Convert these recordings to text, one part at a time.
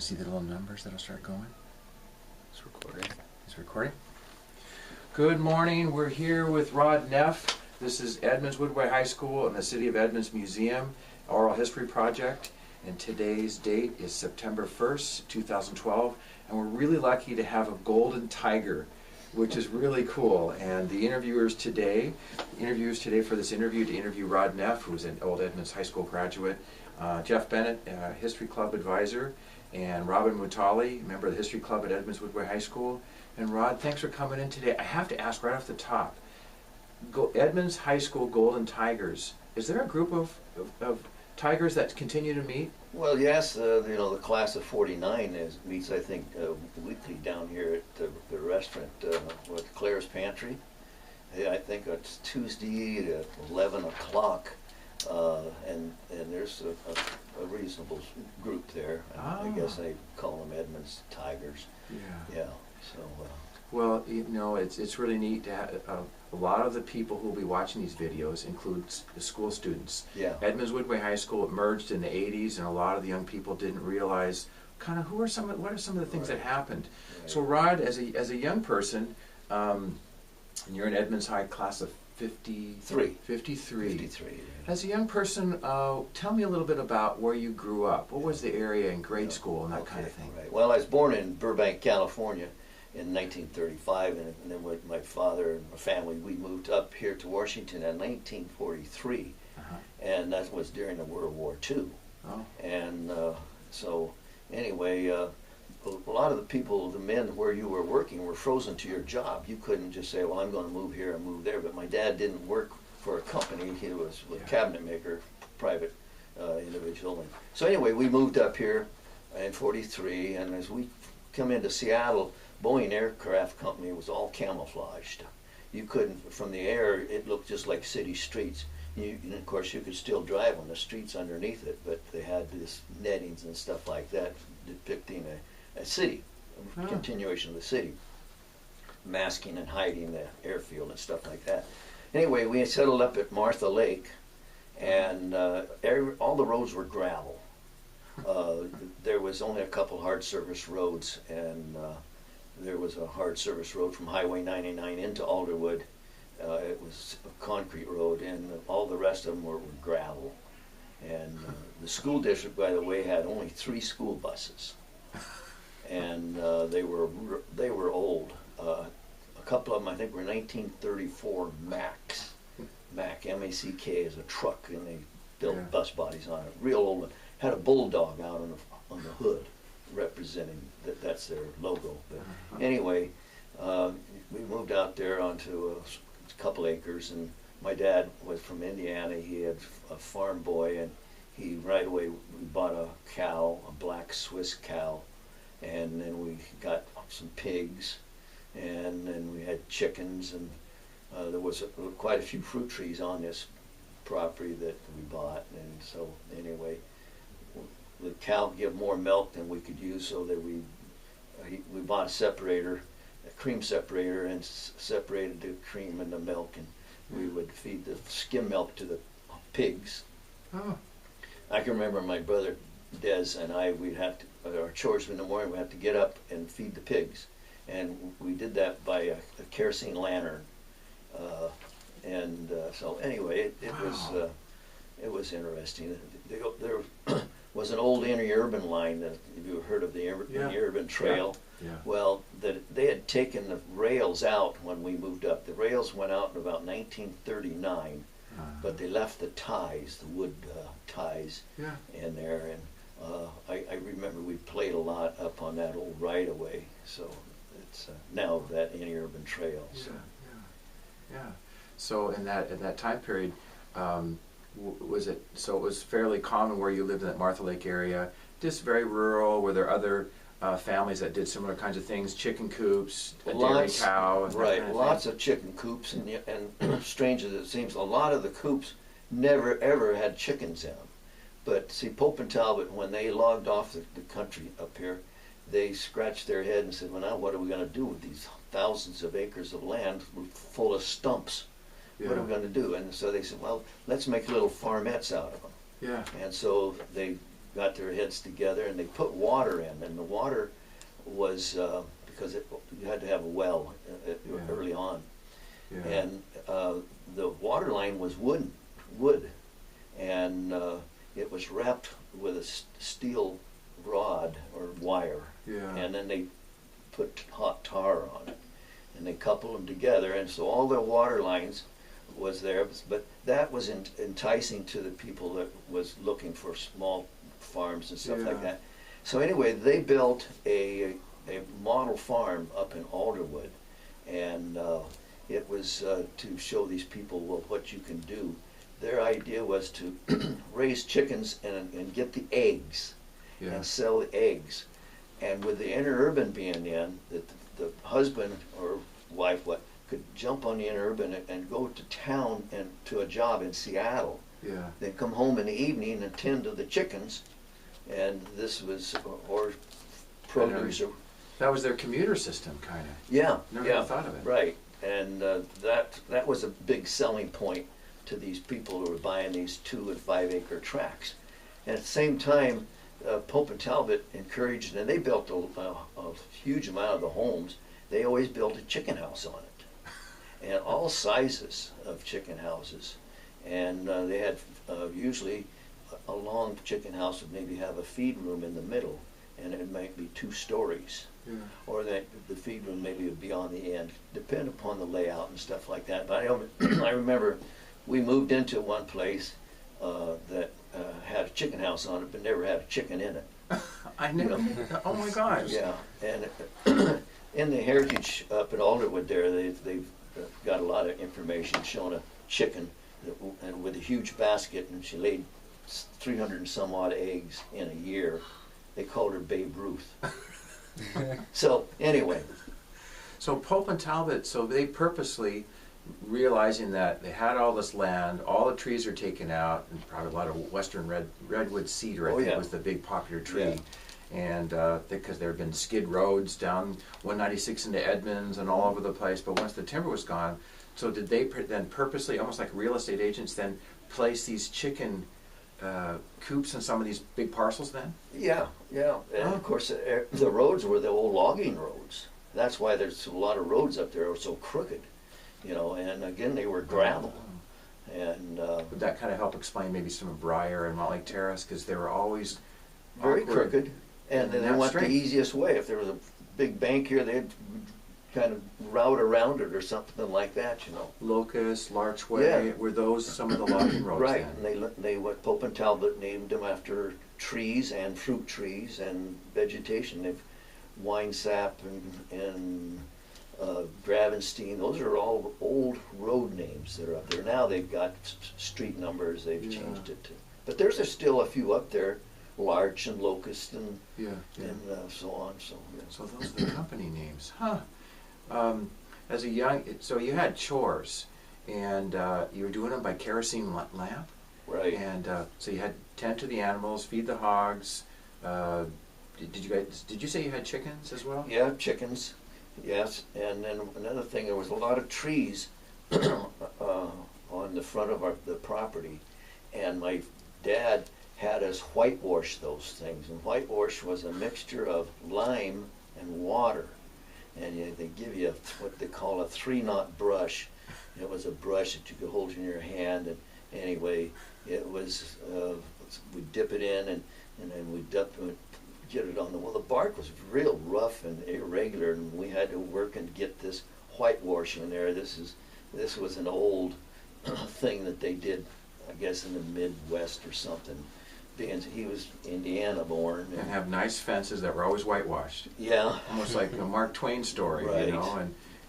to see the little numbers that'll start going? It's recording. It's recording. Good morning. We're here with Rod Neff. This is Edmonds Woodway High School and the City of Edmonds Museum Oral History Project. And today's date is September 1st, 2012. And we're really lucky to have a golden tiger, which is really cool. And the interviewers today for this interview to interview Rod Neff, who's an old Edmonds High School graduate, Jeff Bennett, History Club advisor, and Robin Mutali, member of the History Club at Edmonds Woodway High School. And Rod, thanks for coming in today. I have to ask right off the top, Edmonds High School Golden Tigers, is there a group of tigers that continue to meet? Well, yes, the class of '49 meets, I think, weekly down here at the restaurant with Claire's Pantry. I think it's Tuesday at 11 o'clock, and there's a reasonable group there. I guess they call them Edmonds Tigers. Yeah. So. Well, it's really neat to have a lot of the people who will be watching these videos include the school students. Yeah. Edmonds Woodway High School emerged in the '80s, and a lot of the young people didn't realize kind of what are some of the things that happened. Right. So, Rod, as a young person, and you're in Edmonds High class of 53. 53. As a young person, tell me a little bit about where you grew up. What was the area in grade school and that kind of thing? Right. Well, I was born in Burbank, California in 1935, and then with my father and my family, we moved up here to Washington in 1943, and that was during the World War II. Oh. And so anyway, a lot of the people, the men where you were working were frozen to your job. You couldn't just say, well, I'm going to move here and move there. But my dad didn't work for a company. He was a cabinet maker, private individual. And so anyway, we moved up here in '43, and as we come into Seattle, Boeing Aircraft Company was all camouflaged. You couldn't, from the air, it looked just like city streets. And of course, you could still drive on the streets underneath it, but they had this nettings and stuff like that depicting a city, a continuation of the city, masking and hiding the airfield and stuff like that. Anyway, we settled up at Martha Lake, and all the roads were gravel. There was only a couple hard surface roads, and there was a hard surface road from Highway 99 into Alderwood. It was a concrete road, and all the rest of them were gravel. And the school district, by the way, had only 3 school buses, and they were old. A couple of them, I think, were 1934 Macs. Mac, M-A-C-K, is a truck, and they built bus bodies on it. Real old one. Had a bulldog out on the hood, representing that's their logo. But anyway, we moved out there onto a couple acres, and my dad was from Indiana. He had a farm boy, and he right away we bought a cow, a black Swiss cow, and then we got some pigs, and then we had chickens, and there was quite a few fruit trees on this property that we bought. And so anyway, the cow gave more milk than we could use, so that we bought a separator, a cream separator, and separated the cream and the milk, and we would feed the skim milk to the pigs. Oh. I can remember my brother Des and I, we'd have to, our chores in the morning, we'd have to get up and feed the pigs, and we did that by a kerosene lantern. So anyway, it was interesting. There was an old interurban line that, if you heard of the interurban trail. Yeah. Well, they had taken the rails out when we moved up. The rails went out in about 1939, but they left the ties, the wood ties, in there. And I remember we played a lot up on that old right-of-way. So it's now that interurban trail. So. Yeah. So in that time period, it was fairly common where you lived in that Martha Lake area, just very rural? Were there other families that did similar kinds of things, chicken coops, a dairy cow? And right, kind of lots of chicken coops, and strange as it seems, a lot of the coops never ever had chickens in them. But see, Pope and Talbot, when they logged off the country up here, they scratched their head and said, well, now what are we going to do with these thousands of acres of land full of stumps? What are we going to do? And so they said, well, let's make little farmettes out of them. Yeah. And so they got their heads together and they put water in, and the water was because you had to have a well early on, and the water line was wood, and it was wrapped with a steel rod or wire, and then they put hot tar on it, and they coupled them together, and so all the water lines was there, but that was enticing to the people that was looking for small farms and stuff like that. So anyway, they built a model farm up in Alderwood, and it was to show these people, well, what you can do. Their idea was to raise chickens and get the eggs and sell the eggs. And with the interurban being in, the husband or wife could jump on the interurban and go to town and to a job in Seattle. Then come home in the evening and tend to the chickens, and this was or produce. That was their commuter system, kind of. Never thought of it. Right, and that was a big selling point to these people who were buying these 2 and 5 acre tracts. And at the same time, Pope and Talbot encouraged, and they built a huge amount of the homes. They always built a chicken house on it, and all sizes of chicken houses. And they had usually a long chicken house would maybe have a feed room in the middle, and it might be 2 stories. Or that the feed room maybe would be on the end, depend upon the layout and stuff like that. But I remember we moved into one place that had a chicken house on it, but never had a chicken in it. I never. Oh my gosh. Yeah, and in the heritage up at Alderwood there, they've got a lot of information showing a chicken and with a huge basket, and she laid 300 and some odd eggs in a year. They called her Babe Ruth. So anyway. So Pope and Talbot, so they purposely, realizing that they had all this land, all the trees are taken out, and probably a lot of western redwood cedar, I think was the big popular tree. And because there had been skid roads down 196 into Edmonds and all over the place, but once the timber was gone, so did they then purposely, almost like real estate agents, then place these chicken coops in some of these big parcels then? Yeah. And of course, the roads were the old logging roads. That's why there's a lot of roads up there are so crooked, and again, they were gravel. And would that kind of help explain maybe some of Briar and Montlake Terrace, because they were always very crooked, and then they went the easiest way. If there was a big bank here, they'd kind of route around it or something like that, Locust, Larchway, were those some of the logging roads? Right, then? and they went, Pope and Talbot named them after trees and fruit trees and vegetation. They've Winesap and Gravenstein, those are all old road names that are up there. Now they've got street numbers, they've changed it to. But there's still a few up there, Larch and Locust and so on. So those are the company names, huh? As a young, so you had chores, and you were doing them by kerosene lamp, right? And so you had tend to the animals, feed the hogs. Did you say you had chickens as well? Yeah, chickens. Yes, and then another thing, there was a lot of trees on the front of the property, and my dad had us whitewash those things, and whitewash was a mixture of lime and water, and they give you what they call a 3-knot brush. It was a brush that you could hold in your hand, and anyway, it was we'd dip it in, and then we'd get it on the bark was real rough and irregular, and we had to work and get this whitewash in there. This was an old thing that they did, I guess, in the Midwest or something. Being he was Indiana born, and have nice fences that were always whitewashed. Yeah, almost like a Mark Twain story, right.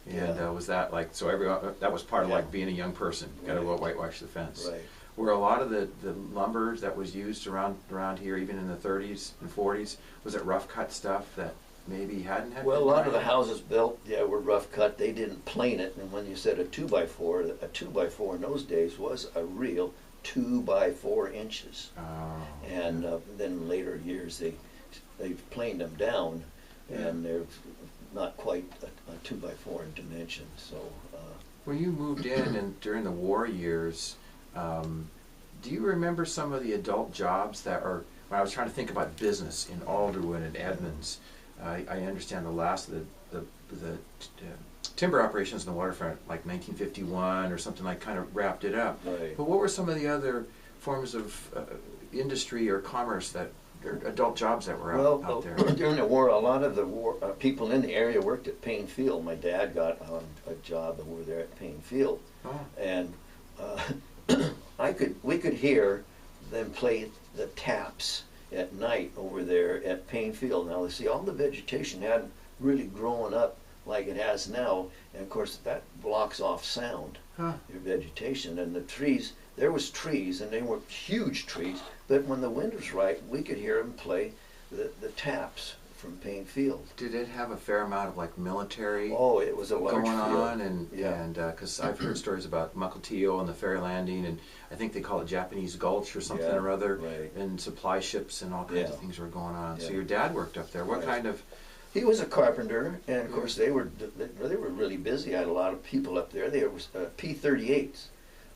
And was that like so? That was part of like being a young person. Got to go whitewash the fence. Right. Were a lot of the lumber that was used around here, even in the 30s and 40s, was it rough cut stuff that maybe hadn't had? Well, a lot of the houses built, were rough cut. They didn't plane it, and when you said a 2x4, a 2x4 in those days was a real 2 by 4 inches. Oh. And then later years they've planed them down, and they're not quite a 2 by 4 in dimension. So. When you moved in and during the war years, do you remember some of the adult jobs that are, when I was trying to think about business in Alderwood and Edmonds, I understand the last of the timber operations in the waterfront, like 1951 or something, like kind of wrapped it up. Right. But what were some of the other forms of industry or commerce that, or adult jobs that were out there? During the war, a lot of the people in the area worked at Payne Field. My dad got a job over there at Payne Field, and we could hear them play the taps at night over there at Payne Field. Now, see, all the vegetation hadn't really grown up like it has now, and of course that blocks off sound, your vegetation. And the trees, there was trees, and they were huge trees, but when the wind was right, we could hear them play the taps from Payne Field. Did it have a fair amount of like military Oh, it was a large going field. on, and because I've heard stories about Mukilteo and the ferry landing, and I think they call it Japanese Gulch or something or other, right. and supply ships and all kinds of things were going on. So your dad worked up there. What Right. kind of? He was a carpenter, and of course they were really busy. I had a lot of people up there. They were P-38s.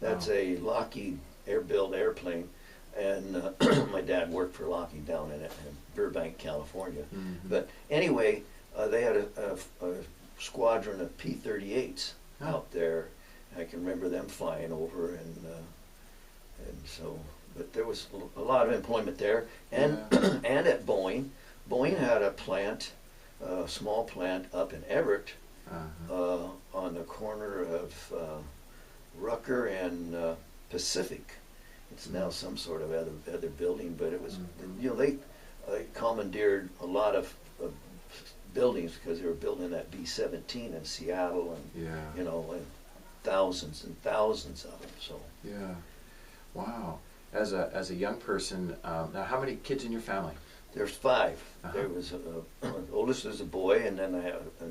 That's a Lockheed air-built airplane, and my dad worked for Lockheed down in Burbank, California. Mm-hmm. But anyway, they had a squadron of P-38s out there. I can remember them flying over, and so. But there was a lot of employment there, and and at Boeing. Boeing had a plant. A small plant up in Everett, on the corner of Rucker and Pacific. It's now some sort of other building, but it was, you know, they commandeered a lot of buildings because they were building that B-17 in Seattle, and you know, and thousands and thousands of them. So wow. As a young person, now how many kids in your family? There's 5. There was oldest was a boy, and then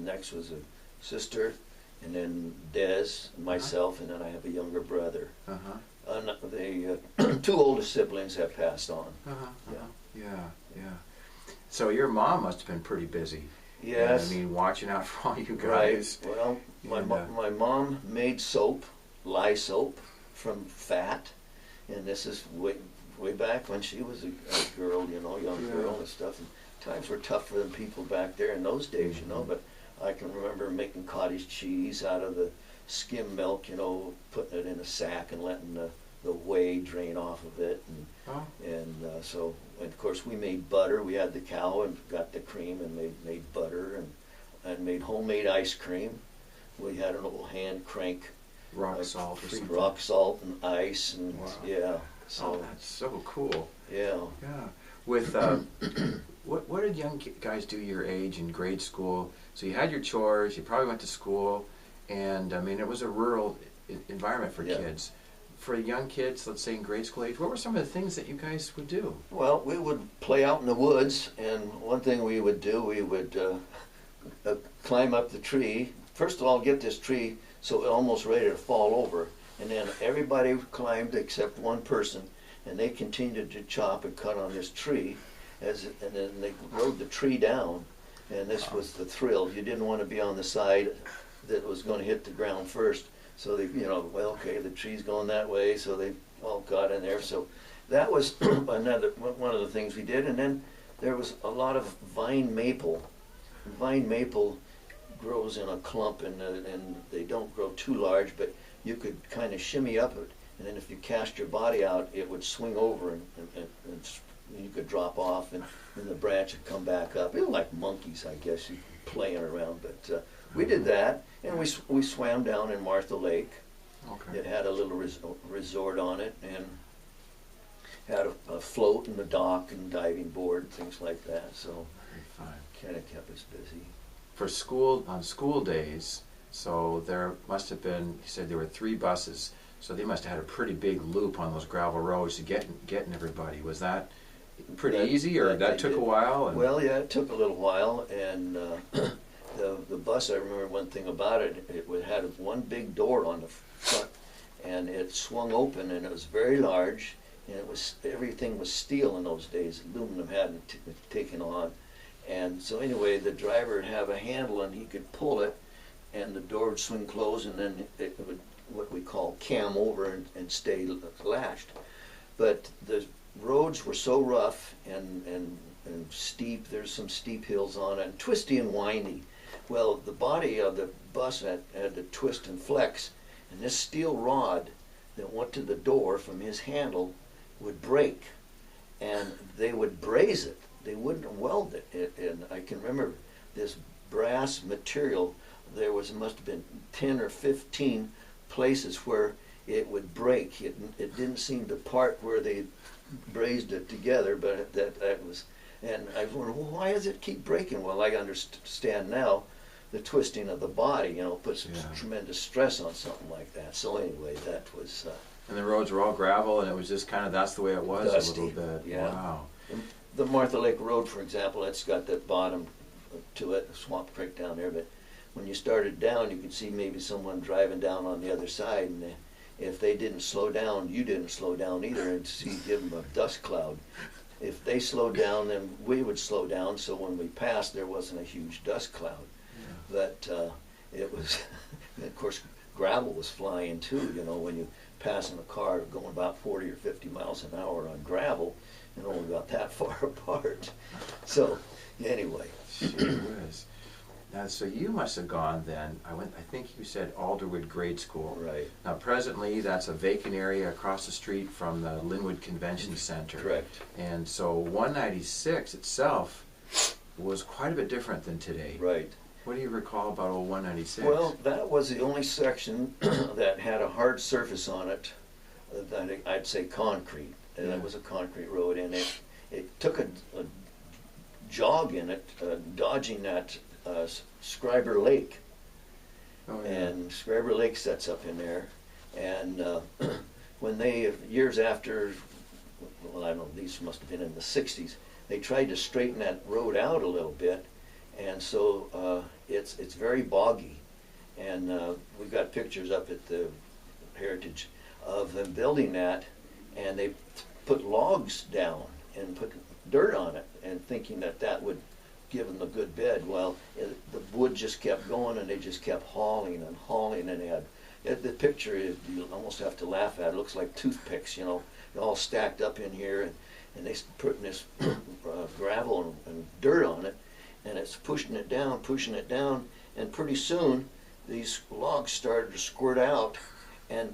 next was a sister, and then Des, myself, and then I have a younger brother. The 2 oldest siblings have passed on. Yeah. So your mom must have been pretty busy. Yes. I mean, watching out for all you guys. Right. Well, my mom made soap, lye soap, from fat, and this is way back when she was a girl, you know, young girl and stuff. And times were tough for them people back there in those days, you know. But I can remember making cottage cheese out of the skim milk, you know, putting it in a sack and letting the whey drain off of it. And so, and of course, we made butter. We had the cow and got the cream and made butter and made homemade ice cream. We had an old hand crank rock salt or something. Rock salt and ice, and So that's so cool. Yeah. With what did young guys do your age in grade school? So you had your chores. You probably went to school, and I mean it was a rural environment for kids. For young kids, let's say in grade school age, what were some of the things that you guys would do? Well, we would play out in the woods, and one thing we would do, we would climb up the tree. First of all, get this tree so it almost ready to fall over. And then everybody climbed except one person, and they continued to chop and cut on this tree, and then they rode the tree down, and this was the thrill. You didn't want to be on the side that was going to hit the ground first, so they, you know, well, okay, the tree's going that way, so they all got in there. So that was one of the things we did. And then there was a lot of vine maple. Vine maple grows in a clump, and they don't grow too large, but you could kind of shimmy up it, and then if you cast your body out, it would swing over, and you could drop off, and then the branch would come back up. It was like monkeys, I guess, playing around. But we did that, and we swam down in Martha Lake. Okay. It had a little resort on it, and had a float and a dock and diving board and things like that. So kind of kept us busy. For school, on school days, so there must have been, you said there were 3 buses, so they must have had a pretty big loop on those gravel roads to getting everybody. Was that pretty easy, or that took a while? Well, yeah, it took a little while, and the bus, I remember one thing about it, it had one big door on the front, and it swung open, and it was very large, and everything was steel in those days. Aluminum hadn't taken on. And so anyway, the driver would have a handle, and he could pull it, and the door would swing closed, and then it would, what we call, cam over and stay latched. But the roads were so rough and steep. There's some steep hills on it, and twisty and windy. Well, the body of the bus had to twist and flex, and this steel rod that went to the door from his handle would break, and they would braze it. They wouldn't weld it. And I can remember this brass material. There must have been 10 or 15 places where it would break. It didn't seem to part where they brazed it together, but that was. And I wondered, well, why does it keep breaking? Well, I understand now. The twisting of the body, puts tremendous stress on something like that. So anyway, that was. And the roads were all gravel, and it was just kind of, that's the way it was dusty, a little bit. Yeah. Wow. The Martha Lake Road, for example, it's got that bottom to it, a swamp creek down there. But when you started down, you could see maybe someone driving down on the other side, and if they didn't slow down, you didn't slow down either, and give them a dust cloud. If they slowed down, then we would slow down. So when we passed, there wasn't a huge dust cloud. But it was, of course, gravel was flying too. When you passing a car going about 40 or 50 miles an hour on gravel, and only about that far apart. So anyway, Gee whiz. Now, so you must have gone then. I think you said Alderwood Grade School. Right. Now, presently, that's a vacant area across the street from the Linwood Convention Center. Correct. And so 196 itself was quite a bit different than today. Right. What do you recall about old 196? Well, that was the only section that had a hard surface on it, that I'd say concrete, and it was a concrete road, and it took a jog in it, dodging that Scriber Lake. Oh, yeah. And Scriber Lake sets up in there, and when they, years after, well, I don't know, these must have been in the 60s, they tried to straighten that road out a little bit, and so it's very boggy, and we've got pictures up at the Heritage of them building that, and they put logs down and put dirt on it, and thinking that would give them a good bed. Well, the wood just kept going, and they just kept hauling, and they had the picture you almost have to laugh at. It looks like toothpicks, all stacked up in here, and they putting this gravel and dirt on it. And it's pushing it down, and pretty soon these logs started to squirt out, and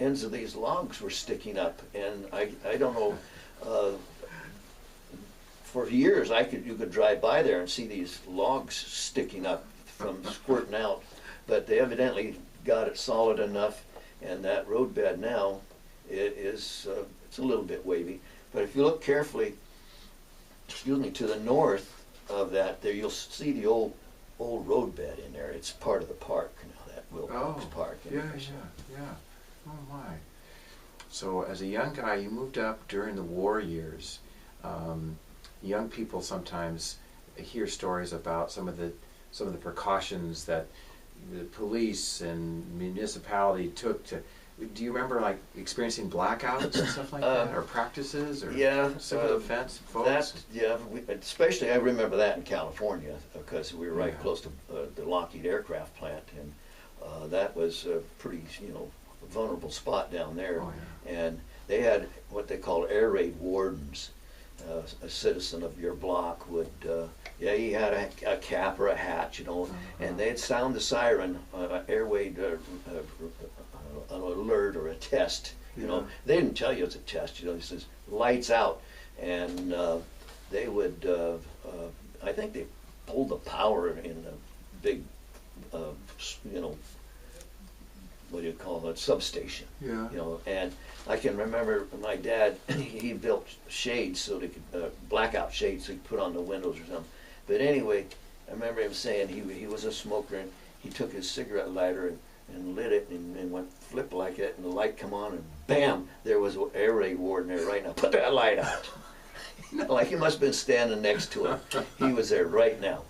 ends of these logs were sticking up. And I don't know, for years you could drive by there and see these logs sticking up from squirting out, but they evidently got it solid enough, and that roadbed now it's a little bit wavy. But if you look carefully, to the north of that, there you'll see the old roadbed in there. It's part of the park now, that Wilcox Park. Yeah. Oh my. So as a young guy, you moved up during the war years. Young people sometimes hear stories about some of the precautions that the police and municipality took to. Do you remember like experiencing blackouts and stuff like that, or practices, or civil defense folks? Especially I remember that in California, because we were right close to the Lockheed aircraft plant, and that was a pretty vulnerable spot down there. Oh, yeah. And they had what they called air raid wardens. A citizen of your block would, he had a cap or a hat, and they'd sound the siren, air raid an alert or a test. They didn't tell you it's a test. It says lights out, and they would. I think they pulled the power in the big, what do you call it, substation. Yeah. And I can remember my dad. He built shades so they could blackout shades so he could put on the windows or something. But anyway, I remember him saying he was a smoker, and he took his cigarette lighter and lit it and went flip like that, and the light come on, and bam, there was an air raid warden there right now. Put that light out. Like he must have been standing next to him. He was there right now.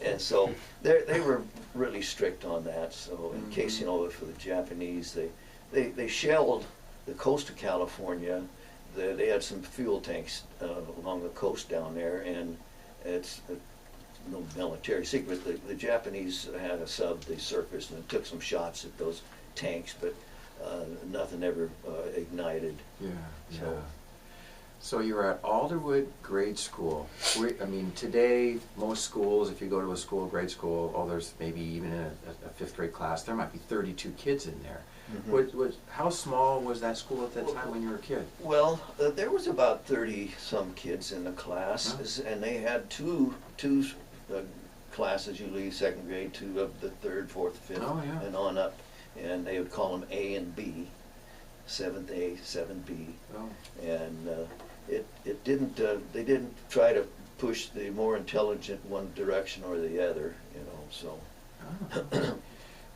And so they were really strict on that. So in case, for the Japanese, they shelled the coast of California. They had some fuel tanks along the coast down there, and it's no military secret. The Japanese had a sub. They surfaced and took some shots at those tanks, but nothing ever ignited. Yeah. So. So you're at Alderwood Grade School. I mean, today, most schools, if you go to a school, grade school, there's maybe even in a fifth grade class, there might be 32 kids in there. Mm-hmm. How small was that school at that time when you were a kid? Well, there was about 30-some kids in the class, and they had two classes, usually second grade, two of the third, fourth, fifth, and on up. And they would call them A and B, 7th A, 7B. Oh. And it didn't, they didn't try to push the more intelligent one direction or the other, you know, so. Oh.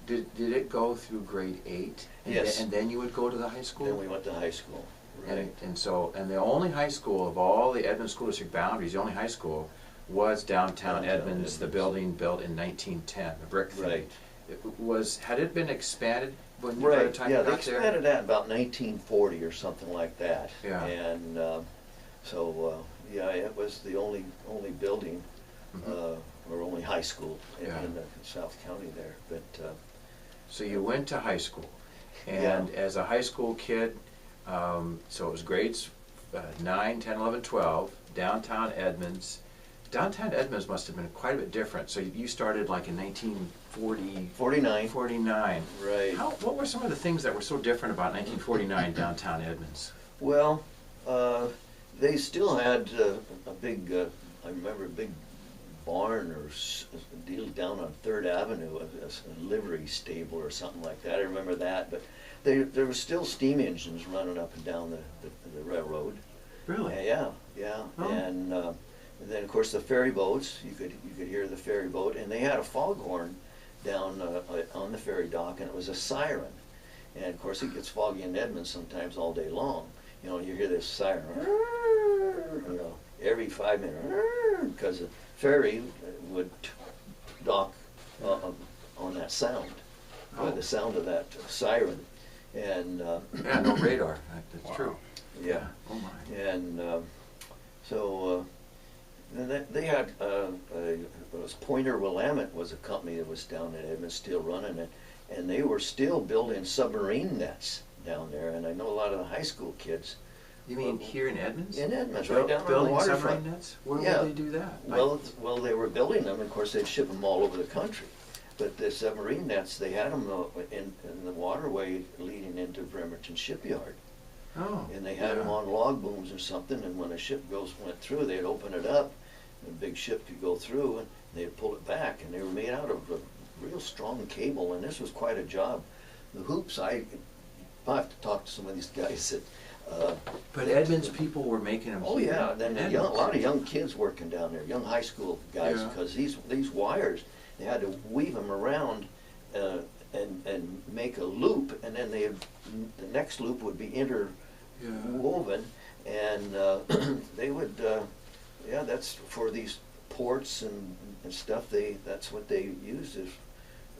Did it go through grade 8? Yes. And then you would go to the high school? Then we went to high school, right. And the only high school of all the Edmonds School District boundaries, the only high school was downtown Edmonds, the building built in 1910, the brick thing. Right. Had it been expanded when you by the time you got there? They expanded that in about 1940 or something like that. Yeah. And yeah, it was the only building, or only high school in the South County there. But so you went to high school, and as a high school kid, so it was grades 9, 10, 11, 12, downtown Edmonds. Downtown Edmonds must have been quite a bit different. So you started like in 1949. 49. Right. What were some of the things that were so different about 1949 downtown Edmonds? Well, they still had a big, I remember a big barn or deal down on 3rd Avenue, a livery stable or something like that. I remember that, but there were still steam engines running up and down the railroad. Really? Yeah. Oh. And then of course the ferry boats. You could hear the ferry boat, and they had a foghorn down on the ferry dock, and it was a siren. And of course it gets foggy in Edmonds sometimes all day long. You know, you hear this siren, you know, every 5 minutes, because the ferry would dock on that sound, the sound of that siren. And yeah, no radar. That's true. Yeah. Oh my. And so they had it was Pointer Willamette was a company that was down in Edmonds still running it, and they were still building submarine nets down there. And I know a lot of the high school kids. You mean here in Edmonds? In Edmonds, right down on the building waterfront. submarine nets? Where would they do that? Well, they were building them. Of course, they'd ship them all over the country. But the submarine nets, they had them in the waterway leading into Bremerton Shipyard. Oh. And they had them on log booms or something. And when a ship went through, they'd open it up, and a big ship could go through, and they'd pull it back. And they were made out of a real strong cable. And this was quite a job. The hoops, I have to talk to some of these guys that. But Edmonds people were making them. Oh yeah, then a lot of young kids working down there, young high school guys, because these wires, they had to weave them around and make a loop, and then the next loop would be interwoven, and they would, that's for these ports and stuff. That's what they used as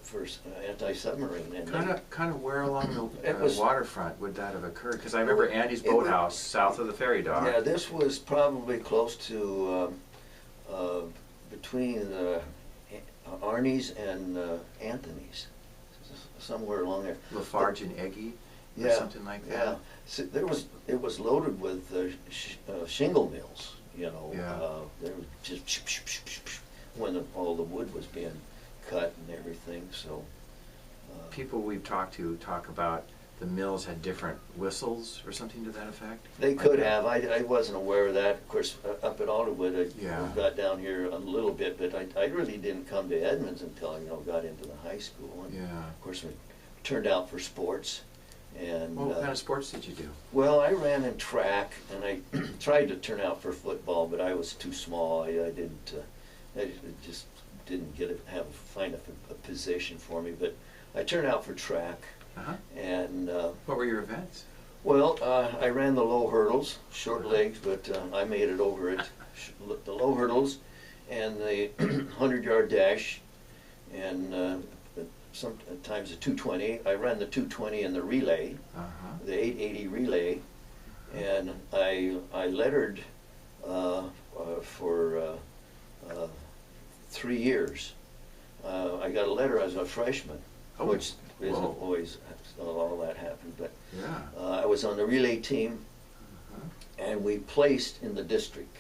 for anti-submarine. Kind of where along the waterfront would that have occurred? Because I remember Andy's Boathouse south of the ferry dock. Yeah, this was probably close to between Arnie's and Anthony's, somewhere along there. Lafarge and Eggy, or something like that. Yeah, so it was loaded with shingle mills. You know, there was just when all the wood was being cut and everything. So people we've talked to talk about the mills had different whistles or something to that effect. They could have. I wasn't aware of that. Of course, up at Alderwood, I got down here a little bit, but I really didn't come to Edmonds until I got into the high school. And of course, we turned out for sports. And what kind of sports did you do? Well, I ran in track, and I tried to turn out for football, but I was too small. I didn't. I just didn't find a position for me. But I turned out for track. And what were your events? Well, I ran the low hurdles, short legs, but I made it over it. The low hurdles and the 100-yard dash, and sometimes the 220. I ran the 220 in the relay, the 880 relay, and I lettered for 3 years. I got a letter as a freshman, which isn't always all that happened, but I was on the relay team, and we placed in the district.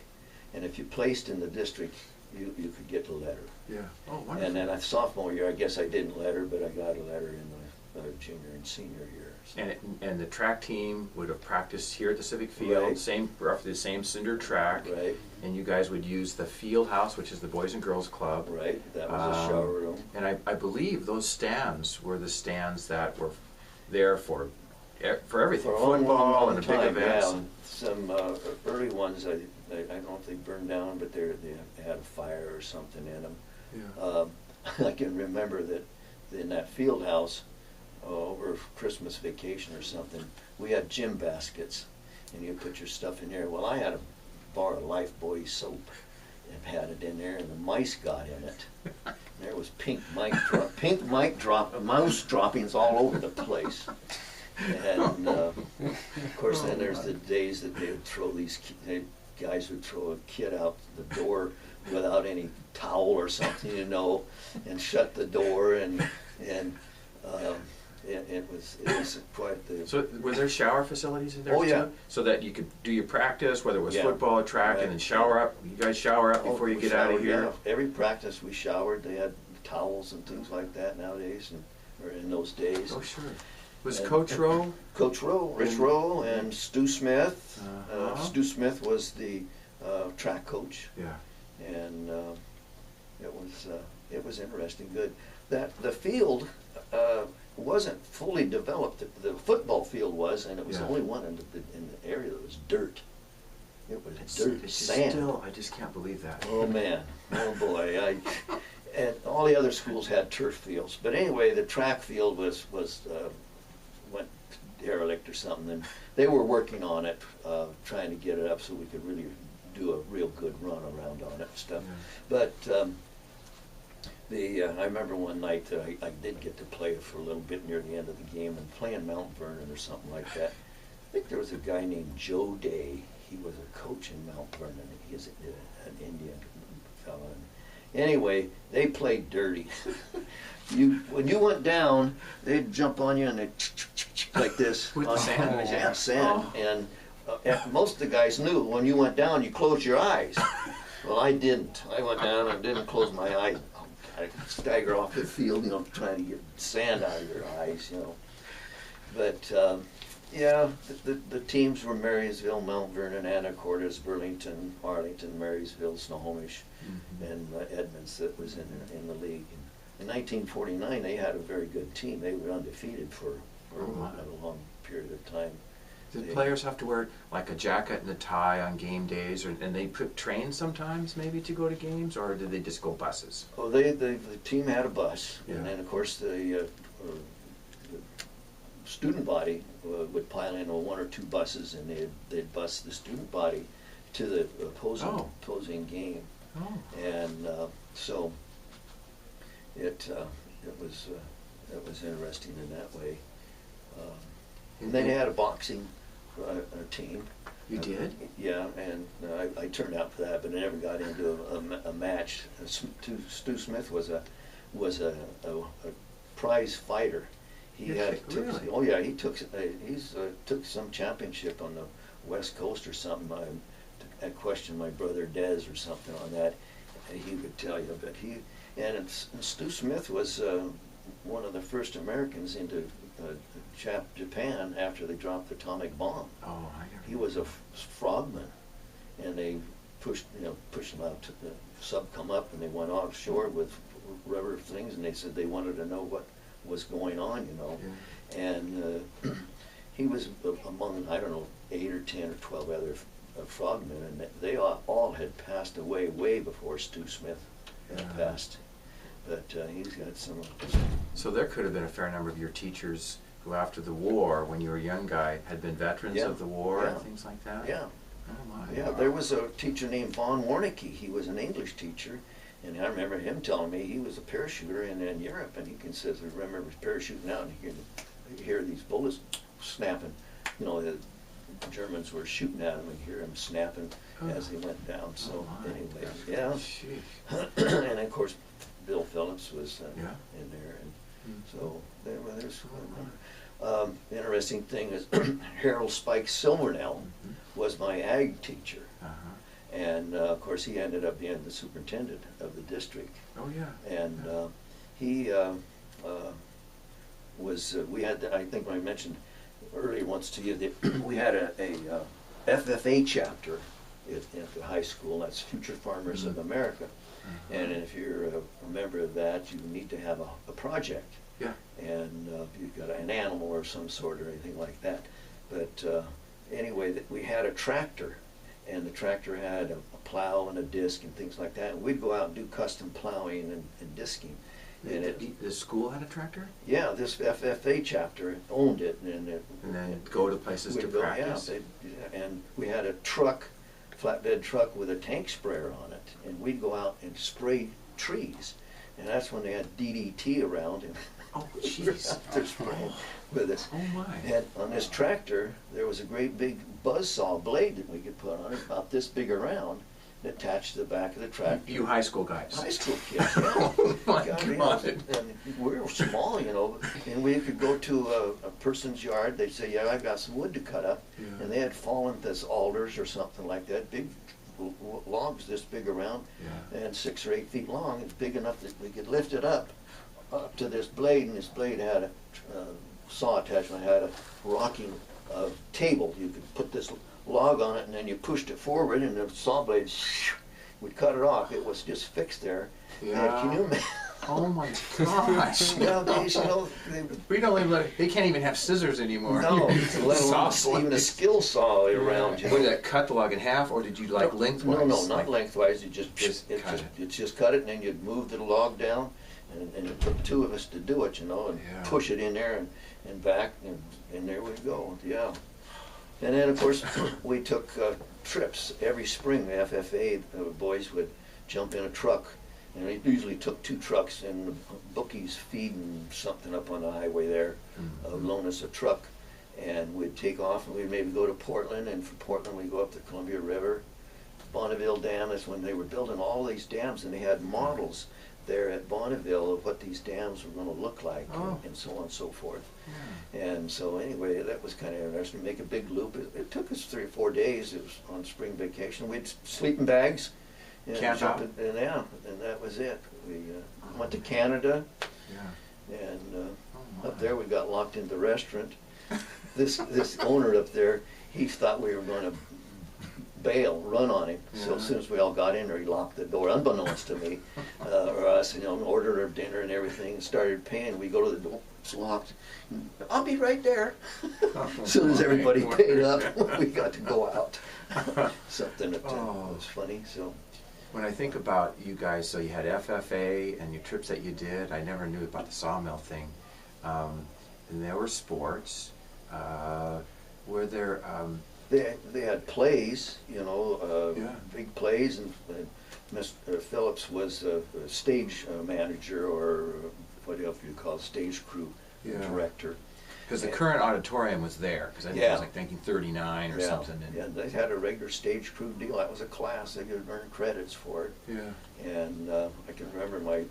And if you placed in the district, you could get a letter. Yeah. Oh, wonderful. And then a sophomore year, I guess I didn't letter, but I got a letter in the junior and senior year. So. And the track team would have practiced here at the Civic Field, Right. Roughly the same cinder track. Right. And you guys would use the field house, which is the Boys and Girls Club. Right, that was a shower room. And I believe those stands were the stands that were there for everything, For a football long and the big time, events. yeah. Some early ones, I don't know if they burned down, but they had a fire or something in them. Yeah. I can remember that in that field house, over Christmas vacation or something, we had gym baskets, and you put your stuff in there. Well, I had a bar of Lifebuoy soap and had it in there, and the mice got in it. And there was mouse droppings all over the place. And of course, then there's the days that they would throw guys would throw a kid out the door without any towel or something, and shut the door, and it was quite the. So were there shower facilities in there Oh, too? yeah. So that you could do your practice, whether it was Yeah. football or track, Right. and then shower up. You guys shower up before you We get out of showered, here? yeah. Every practice we showered. They had towels and things like that nowadays, or in those days. Oh, sure. Was And- Coach Rowe? Coach Rowe, Rich Rowe, and Stu Smith. Uh-huh. Stu Smith was the track coach, Yeah. and it was interesting. Good. That the field wasn't fully developed. The football field was, and it was Yeah. the only one in the area that was dirt. It was It's dirt, just sand. still, I just can't believe that. Oh man, oh boy! And all the other schools had turf fields, but anyway, the track field went derelict or something, and they were working on it, trying to get it up so we could really do a real good run around on it and stuff. Yeah. But I remember one night that I did get to play for a little bit near the end of the game and playing Mount Vernon or something like that. I think there was a guy named Joe Day. He was a coach in Mount Vernon. He's an Indian fellow. Anyway, they played dirty. When you went down, they'd jump on you and they'd like this. With the sand? Yeah, sand. And most of the guys knew when you went down, you closed your eyes. Well, I didn't. I went down and didn't close my eyes. I stagger off the field, trying to get sand out of your eyes, But yeah, the teams were Marysville, Mount Vernon, Anacortes, Burlington, Arlington, Marysville, Snohomish, and Edmonds that was in the league. In 1949, they had a very good team. They were undefeated for a long period of time. Did players have to wear like a jacket and a tie on game days, and they train sometimes maybe to go to games, or did they just go buses? Oh, the team had a bus, Yeah. and then of course the student body would pile in one or two buses, and they'd bus the student body to the opposing game, and so it was interesting in that way. And then they had a boxing team. You did? Yeah, and I turned out for that, but I never got into a match. Stu Smith was a prize fighter. He Really? Oh yeah, he took some championship on the West Coast or something. I questioned my brother Des or something on that, and he would tell you. But Stu Smith was one of the first Americans into Japan after they dropped the atomic bomb. Oh, I never. He was a frogman, and they pushed him out to the sub come up, and they went offshore with rubber things, and they said they wanted to know what was going on, Yeah. and he was among, I don't know, 8 or 10 or 12 other frogmen, and they all had passed away way before Stu Smith had passed. But he's got some. So there could have been a fair number of your teachers who, after the war, when you were a young guy, had been veterans of the war and things like that? Yeah. Oh, my. Yeah, there was a teacher named Von Warnicke. He was an English teacher, and I remember him telling me he was a parachuter in Europe, and he says, I remember parachuting out, and you hear these bullets snapping. The Germans were shooting at him, and hear him snapping as they went down. So anyway, yeah. And of course, Bill Phillips was in there, and so there's. Interesting thing is Harold Spike Silvernell was my ag teacher. And of course he ended up being the superintendent of the district. Oh yeah. And he was, we had, I think I mentioned earlier once to you that we had a FFA chapter at the high school. That's Future Farmers of America. And if you're a member of that, you need to have a project. Yeah. And you've got an animal or some sort or anything like that. But anyway, we had a tractor, and the tractor had a plow and a disc and things like that. And we'd go out and do custom plowing and disking. And the school had a tractor? Yeah, this FFA chapter owned it, and then go to places to practice. Yeah, and we had a truck, flatbed truck with a tank sprayer on it, and we'd go out and spray trees, and that's when they had DDT around. And oh, jeez! They're spraying with us. Oh my! And on this tractor, there was a great big buzzsaw blade that we could put on it, about this big around, attached to the back of the tractor. You high school guys. High school kids, yeah. Oh my God. And we were small, you know, and we could go to a person's yard. They'd say, yeah, I've got some wood to cut up. Yeah. And they had fallen as alders or something like that, big logs this big around, and 6 or 8 feet long. It's big enough that we could lift it up to this blade, and this blade had a saw attachment, had a rocking table. You could put this log on it, and then you pushed it forward, and the saw blade would cut it off. It was just fixed there. Yeah. And can you imagine? Oh my gosh! Nowadays, you know, we don't even they can't even have scissors anymore. No, let alone even a skill saw around. You know? What, did that cut the log in half, or did you like lengthwise? No, not like, lengthwise. You just cut it, and then you'd move the log down, and it took 2 of us to do it, you know, and push it in there and back, and there we go. Yeah. And then, of course, we took trips every spring. The FFA boys would jump in a truck, and it usually took 2 trucks, and the bookies feeding something up on the highway there, loan us a truck, and we'd take off, and we'd maybe go to Portland, and from Portland we'd go up the Columbia River. Bonneville Dam is when they were building all these dams, and they had models there at Bonneville of what these dams were going to look like, and so on and so forth. And so anyway, that was kind of interesting to make a big loop. It took us 3 or 4 days. It was on spring vacation. We had sleeping bags. Camp out? And that was it. We went to Canada, and up there we got locked in the restaurant. This owner up there, he thought we were going to run on him. So as soon as we all got in there, he locked the door, unbeknownst to me or us, you know, and ordered our dinner and everything, and started paying. We go to the door, it's locked. I'll be right there. As soon as everybody paid up, we got to go out. Something that was funny. So when I think about you guys, so you had FFA and your trips that you did. I never knew about the sawmill thing. And there were sports. Were there? They had plays, you know, big plays, and Mr. Phillips was a stage manager, or what else you call stage crew director. Because the current auditorium was there, because I think it was like 1939 or something. And yeah, they had a regular stage crew deal. That was a class. They could earn credits for it. Yeah. And I can remember my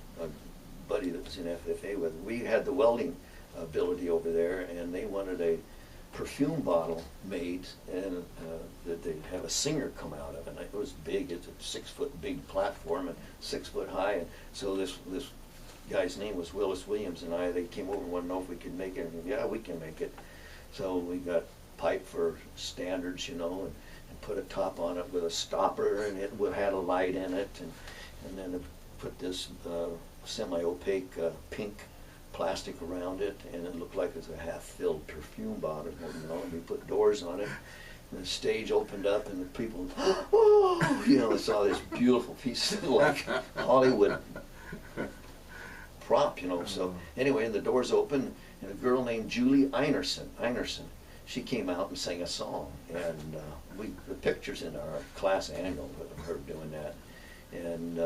buddy that was in FFA with. We had the welding ability over there, and they wanted a perfume bottle made, and that they'd have a singer come out of it. And it was big. It's a 6-foot big platform and 6 foot high. And so this guy's name was Willis Williams, and they came over and wanted to know if we could make it. And yeah, we can make it. So we got pipe for standards, you know, and put a top on it with a stopper, and it had a light in it, and then put this semi-opaque pink plastic around it, and it looked like it was a half-filled perfume bottle, you know, and we put doors on it, and the stage opened up, and the people, oh, you know, saw this beautiful piece of like Hollywood prop, you know. So anyway, and the doors opened, and a girl named Julie Einerson, she came out and sang a song, and the pictures in our class annual of her doing that, and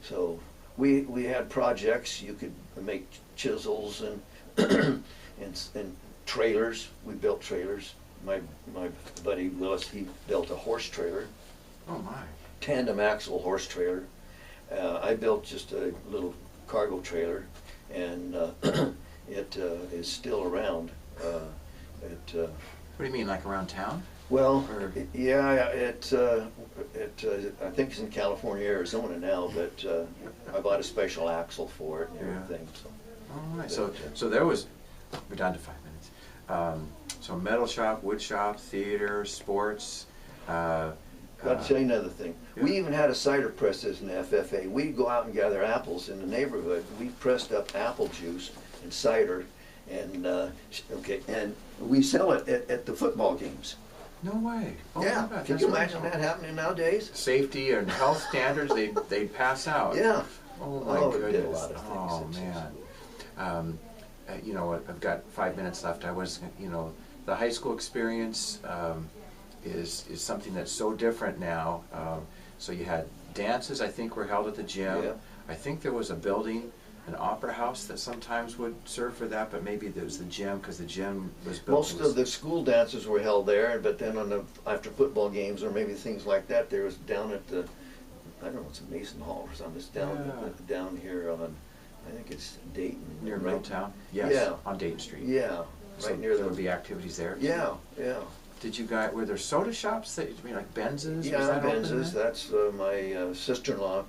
so we had projects. You could make chisels and and trailers. We built trailers. My buddy Willis, he built a horse trailer. Oh my! Tandem axle horse trailer. I built just a little cargo trailer, and it is still around. What do you mean, like around town? Well, Or- yeah, I think it's in California, Arizona now, but I bought a special axle for it and Yeah. everything. So. All right, so there was, we're down to 5 minutes. So metal shop, wood shop, theater, sports. Got to tell you another thing. Yeah. We even had a cider press as an FFA. We'd go out and gather apples in the neighborhood. We pressed up apple juice and cider, and and we sell it at the football games. No way. Oh my Yeah, God, can that's you imagine wonderful. that happening nowadays? Safety and health standards, they pass out. Yeah. Oh my Oh, it goodness. did a lot of things. Oh man. You know what? I've got 5 minutes left. I was, you know, the high school experience is something that's so different now. So you had dances, I think, were held at the gym. Yeah. I think there was a building, an opera house that sometimes would serve for that, but maybe there was the gym because the gym was built. Most of the school dances were held there, but then after football games or maybe things like that, there was down at the, I don't know, it's a Mason Hall or something. It's down here on, I think it's Dayton. Near right? Middletown? Yes, Yeah. on Dayton Street. Yeah, So right near there the. would be activities there? Yeah, yeah. Did you guys, were there soda shops that, I mean, like Benz's? Was Yeah, that open Benz's. there? That's my sister-in-law,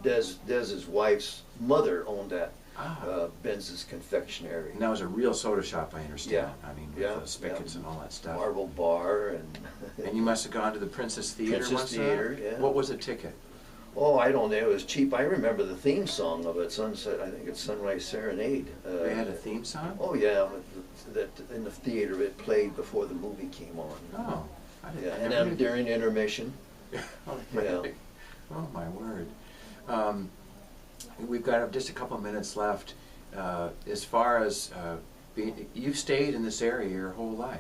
Dez's wife's mother owned that. Ah. Benz's confectionery. And that was a real soda shop, I understand. Yeah. I mean, Yeah, with the spigots yeah. and all that stuff. Marble bar and. And you must have gone to the Princess Theater Princess once in a Theater, while? yeah. What was a ticket? Oh, I don't know. It was cheap. I remember the theme song of it. Sunset. I think it's Sunrise Serenade. They had a theme song? Oh yeah, that in the theater it played before the movie came on. Oh. I didn't, Yeah, I and never then knew- during intermission. Oh, Yeah. Oh, my word. We've got just a couple minutes left. As far as you've stayed in this area your whole life.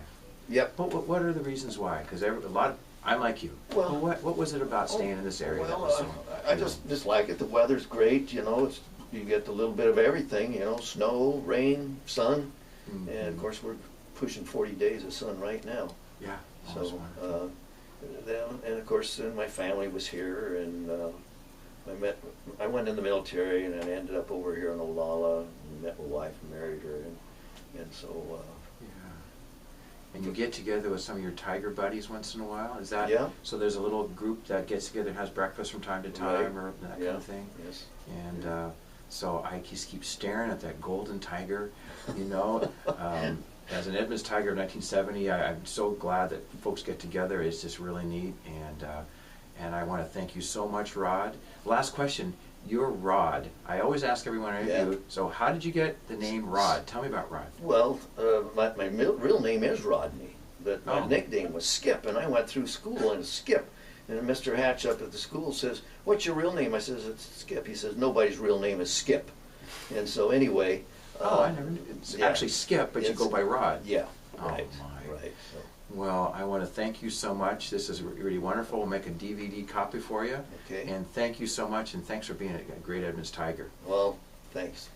Yep. What are the reasons why? Because I'm like you. Well- What was it about staying in this area that Well, was so? I just like it. The weather's great. You know, you get a little bit of everything. You know, snow, rain, sun, Mhm. and of course we're pushing 40 days of sun right now. Yeah. Oh, that's So wonderful. and of course then my family was here, and I went in the military, and I ended up over here in Olalla, and met my wife and married her, and so Yeah. And you get together with some of your tiger buddies once in a while? Is that? Yeah. So there's a little group that gets together and has breakfast from time to time, Right. or that yeah, kind of thing? yes. And so I just keep staring at that golden tiger, you know. As an Edmonds Tiger of 1970, I'm so glad that folks get together. It's just really neat. And I want to thank you so much, Rod. Last question. You're Rod. I always ask everyone I interview, Yeah. so how did you get the name Rod? Tell me about Rod. Well, my real name is Rodney, but my Oh. nickname was Skip, and I went through school and Skip. And Mr. Hatch up at the school says, "What's your real name?" I says, "It's Skip." He says, "Nobody's real name is Skip." And so anyway. I never knew. It's yeah. actually Skip, but you It's- go by Rod. Yeah. Oh, Right. my. Right. So, Well, I want to thank you so much. This is really wonderful. We'll make a DVD copy for you. okay. And thank you so much, and thanks for being a great Edmonds Tiger. Well, thanks.